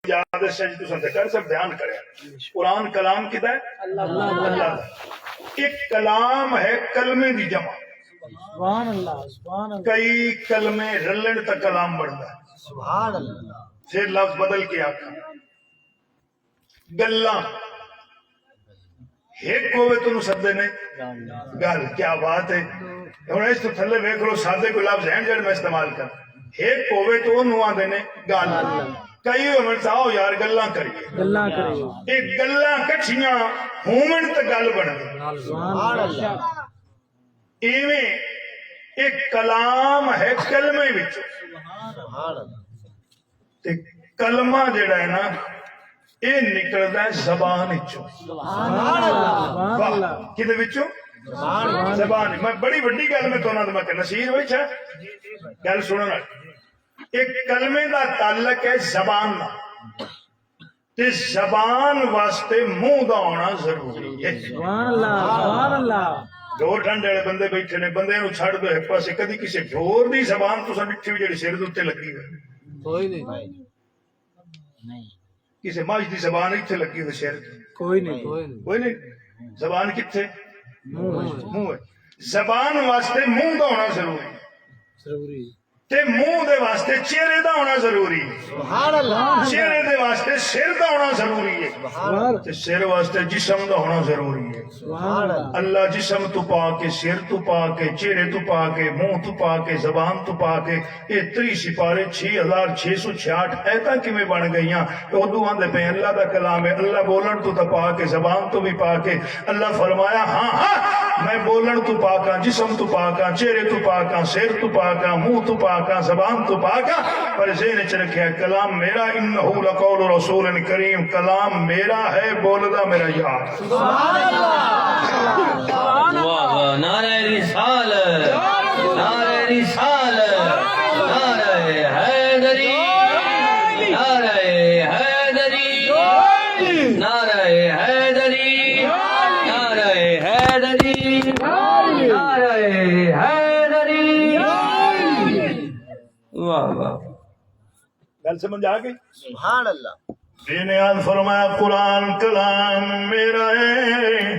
یاد سج تو ذکر سب بیان کرے قرآن کلام کدا ہے اللہ دا ایک کلام ہے کلمے دی جمع سبحان اللہ سبحان اللہ کئی کلمے رلن تک کلام بنتا ہے سبحان اللہ پھر لفظ بدل کے آکھا گلاں ایک ہوئے تو سدے نے گل کیا بات ہے ہن اس تو تھلے ویکھ لو سادے کوئی لفظ ہیں جڑے میں استعمال کر ایک ہوئے تو انہوں آندے نے گل کئی ہومن ساؤ یار گلاں کریے گلاں کریے ایک گلاں کٹھیاں ہومن تے گل بن گئی سبحان اللہ ایویں ایک کلام ہے کلمے وچ سبحان اللہ تے کلمہ جڑا ہے نا اے نکلدا ہے زبان وچوں سبحان اللہ سبحان اللہ کدے وچوں زبان میں بڑی بڑی گل میں تانوں میں کہ نصیر وچ ہے گل سنو نا ایک کلمے دا تعلق ہے زبان نال تے زبان واسطے منہ دا ہونا ضروری ہے سبحان اللہ ڈور ٹھنڈے والے بندے بیٹھے نے بندے نو چھڑ دو ایک پاسے کدی کسی ڈور دی زبان تساں ڈٹھی ہوئی جڑی سر دے اوتے لگی ہوئی کوئی نہیں کسی ماج دی زبان ایتھے لگی ہوئی سر تے کوئی نہیں کوئی نہیں زبان کتھے منہ منہ ہے زبان واسطے منہ دا ہونا ضروری ہے ضروری تے منہ دے واسطے چہرے دا ہونا ضروری ہے سبحان اللہ چہرے دے واسطے سر دا ہونا ضروری ہے سبحان تے سر واسطے جسم دا ہونا ضروری ہے اللہ اللہ جسم تو پا کے سر تو پا کے چہرے تو پا کے منہ تو پا کے زبان تو پا کے یہ 30 سپارے 6666 ایتاں کیویں بن گئیاں اردو آندے پہ اللہ دا کلام ہے اللہ بولن تو پا کے زبان تو بھی پا کے اللہ فرمایا ہاں ہاں میں بولن تو پاکاں جسم تو پاکاں چہرے تو پاکاں سر تو پاکاں منہ تو پاکاں زبان تو پاکاں پر ذہن وچ رکھیا کلام میرا انہ لقول رسول کریم کلام میرا ہے بولدا میرا یار سبحان اللہ واہ واہ نعرہ رسالت نعرہ رسالت نعرہ حیدری نعرہ حیدری نعرہ حیدری نعرہ حیدری نعرہ حیدری واہ واہ گل سمجھ آ گئی سبحان اللہ بے نیاز فرمایا قرآن کلام میرا ہے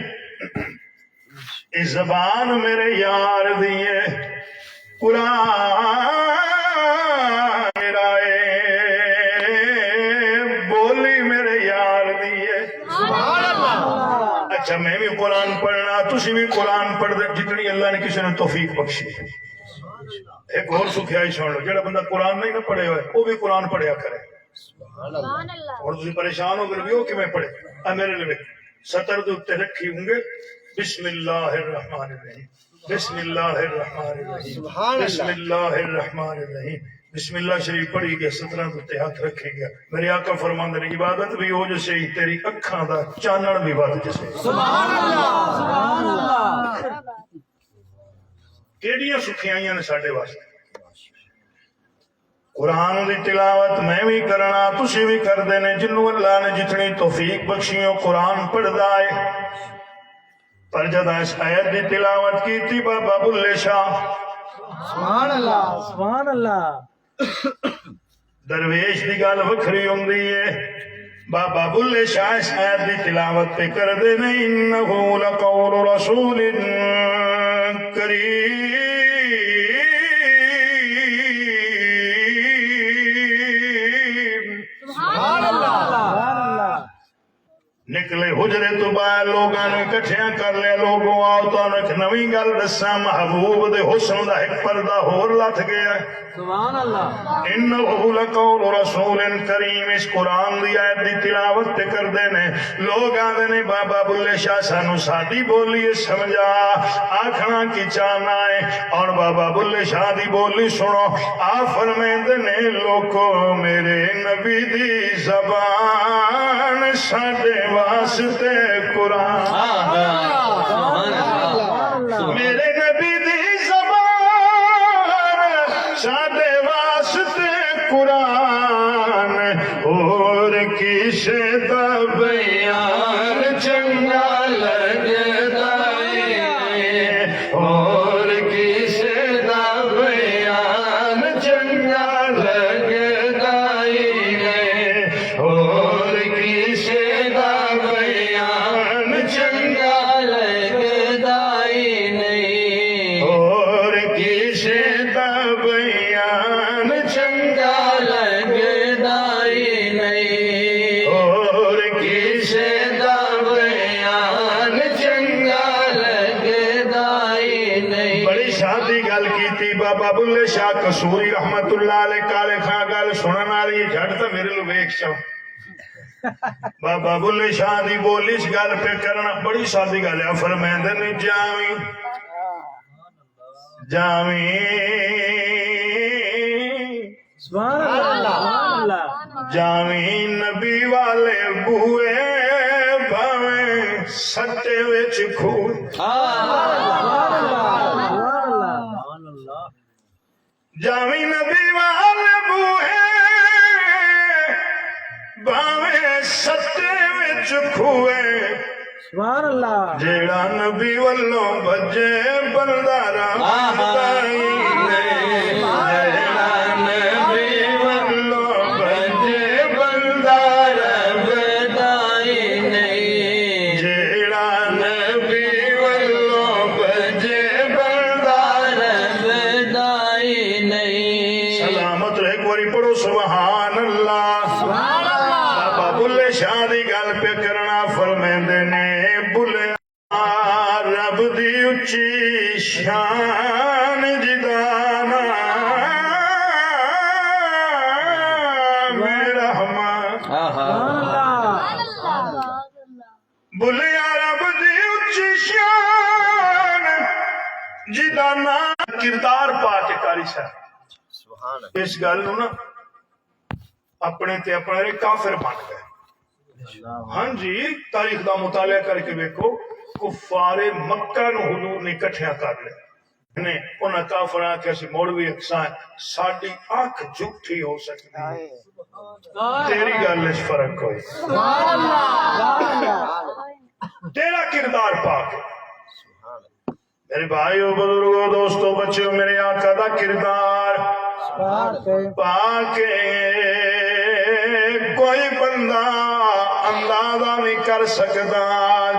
اس زبان میرے یار دیے قرآن میرا ہے بولی میرے یار دیے سبحان اللہ اچھا میں بھی قرآن پڑھنا تسی بھی قرآن پڑھ دے جتنی اللہ نے کسی نے توفیق بخشی ہے ایک اور سکھیائی سن لو جڑا بندہ قرآن نہیں نہ پڑھے ہوئے وہ بھی قرآن پڑھیا کرے اور تسی پریشان ہو گئے وہ کیویں پڑھے میرے لیے سطر دے اوتے رکھی ہوں گے بسم اللہ الرحمن الرحیم بسم اللہ الرحمن الرحیم بسم اللہ الرحمن الرحیم بسم اللہ شریف پڑھی گیا سطرہ دے ہاتھ رکھے گیا میرے آقا فرماندے نے عبادت بھی ہو جیسے ہی تیری اکھاں دا چانن بھی ود جیسے سبحان اللہ کیڑیاں سکھیائیاں نے ساڈے واسطے قرآن دی تلاوت میں بھی کرنا تسی بھی کر دینے جنوں اللہ نے جتنی توفیق بخشیوں قرآن پڑھدا ہے پر جد اس آیت دی تلاوت کی تھی بابا بلے شاہ سبحان اللہ سبحان اللہ درویش دی گل وکھری ہوندی ہے بابا بلے شاہ اس آیت دی تلاوت پہ کر دینے انہو لقول رسول کریم نکلے حجرے تو باہر لوگاں نے کٹھیاں کر لیا لوگوں آؤ تو ایک نویں گل دساں محبوب دے حسن دا ایک پردہ ہور لتھ گیا سبحان اللہ انہو لقول رسول کریم اس قرآن دی آیت دی تلاوت تے کر دینے لوگ آدھے نے بابا بلے شاہ سانو ساڈی بولی سمجھا آکھنا کی چاہنا ہے اور بابا بلے شاہ دی بولی سنو آ فرمیندے نے لوگو میرے نبی دی زبان ساڈے واسطے قرآن میرے نبی دی زبان ساڈے واسطے قرآن اور کسے دا بیان چنگا لگدا ہے اور کسے دا بیان چنگا لگدا ہے اور کسے دا بیان چنگا لگدا نہیں اور کسے دا بیان چنگا لگدا نہیں اور کسے دا بیان چنگا لگدا نہیں بڑی شادی گل کیتی بابا بلے شاہ قصوری رحمت اللہ علیہ کالے خاں گل سنن والی جھٹ تے میرے لو ویکھ چاو بابا بلے شاہ دی بولی اس گل پہ کرنا بڑی شادی گل ہے فرمیندے نے جاویں سبحان اللہ سبحان اللہ جاویں نبی والے بوئے بھاویں سٹے وچ کھوئے جاویں نبی والے بوئے بھاویں سٹے وچ کھوئے سبحان اللہ جیڑا نبی والوں بجے بندہ رحمت دائی جیڑا نبی والوں بجے بندہ رحمت جیڑا نبی والوں بجے بندہ سلامت رہے گوری پڑھو سبحان اللہ بابا بلے شاہ دی گل پہ کرنا فرمیندے نے بلے رب دی اچھی شان جدانا میرا رحمان بلیا رب دی اچھی شان جدانا کردار پا کے کاری صاحب اس گل نو نا اپنے تے اپنے کافر بن گئے ہاں جی تاریخ دا مطالعہ کر کے دیکھو کفار مکہ نو حضور نے اکٹھیاں کر لے نے انہاں کافراں کہ اسی مولوی اکساں ساڈی اکھ جھوٹی ہو سکتی تیری گل وچ فرق کوئی تیرا کردار پاک میرے بھائیو بزرگو دوستو بچیو میرے آقا دا کردار پاک کوئی بندہ اندازہ نہیں کر سکتا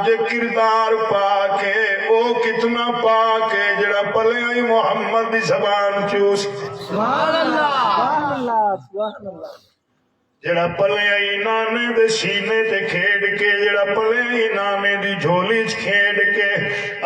جے کردار پاک او کتنا پاک ہے جڑا پلیاں ہی محمد دی زبان چوس سبحان اللہ سبحان اللہ سبحان اللہ جڑا پلیاں ہی نانے دے سینے تے کھیڑ کے جڑا پلیاں ہی نانے دی جھولی چ کھیڑ کے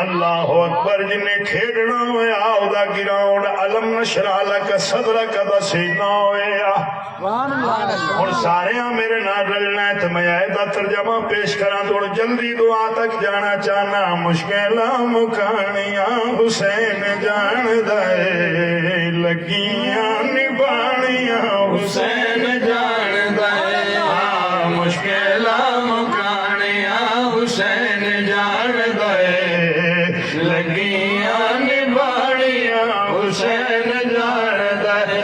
اللہ اکبر جنے کھیڑنا ہویا او دا گراؤنڈ علم نشرح لک صدرک دا سینہ ہویا سبحان اللہ اور سارے میرے نال رلنا ہے تو میں آیت ترجمہ پیش کراں تو جلدی دعا تک جانا چاہنا مشکلاں مکانیاں حسین جان دے لگیاں نبھانیاں حسین جان دے مشکلاں مکانیاں حسین جان دے لگیاں نبھانیاں حسین جان دے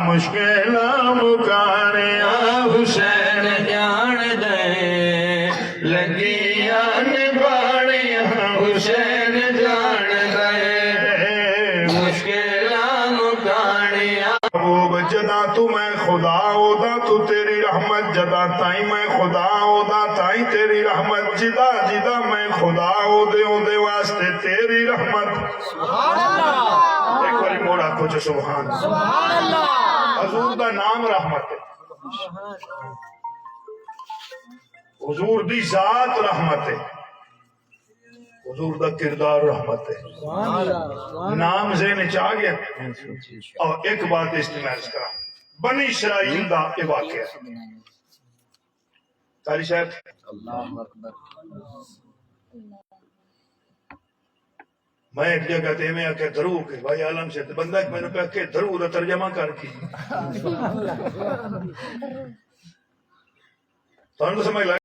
مشکلاں مکانیاں حسین جان دے لگیاں نبھانیاں حسین جان دے مشکلاں مکانیاں محبوب جدا تو میں خدا ہودا تو تیری رحمت جدا تائیں میں خدا ہودا تائیں تیری رحمت جدا جدا میں خدا ہودے واسطے تیری رحمت سبحان اللہ ایک باری موڑا کچھ سبحان سبحان اللہ حضور دا نام رحمت ہے حضور دی ذات رحمت ہے حضور دا کردار رحمت ہے سبحان اللہ نام ذہن چاہ گیا اور ایک بات استعمال کرا بنی اسرائیل دا یہ واقعہ قاری صاحب میں ایک جگہ تے میں آکے درو کے بھائی عالم سے بندہ ایک میں نے کہا کہ درو دا ترجمہ کر کی تو ہم تو سمجھ لگا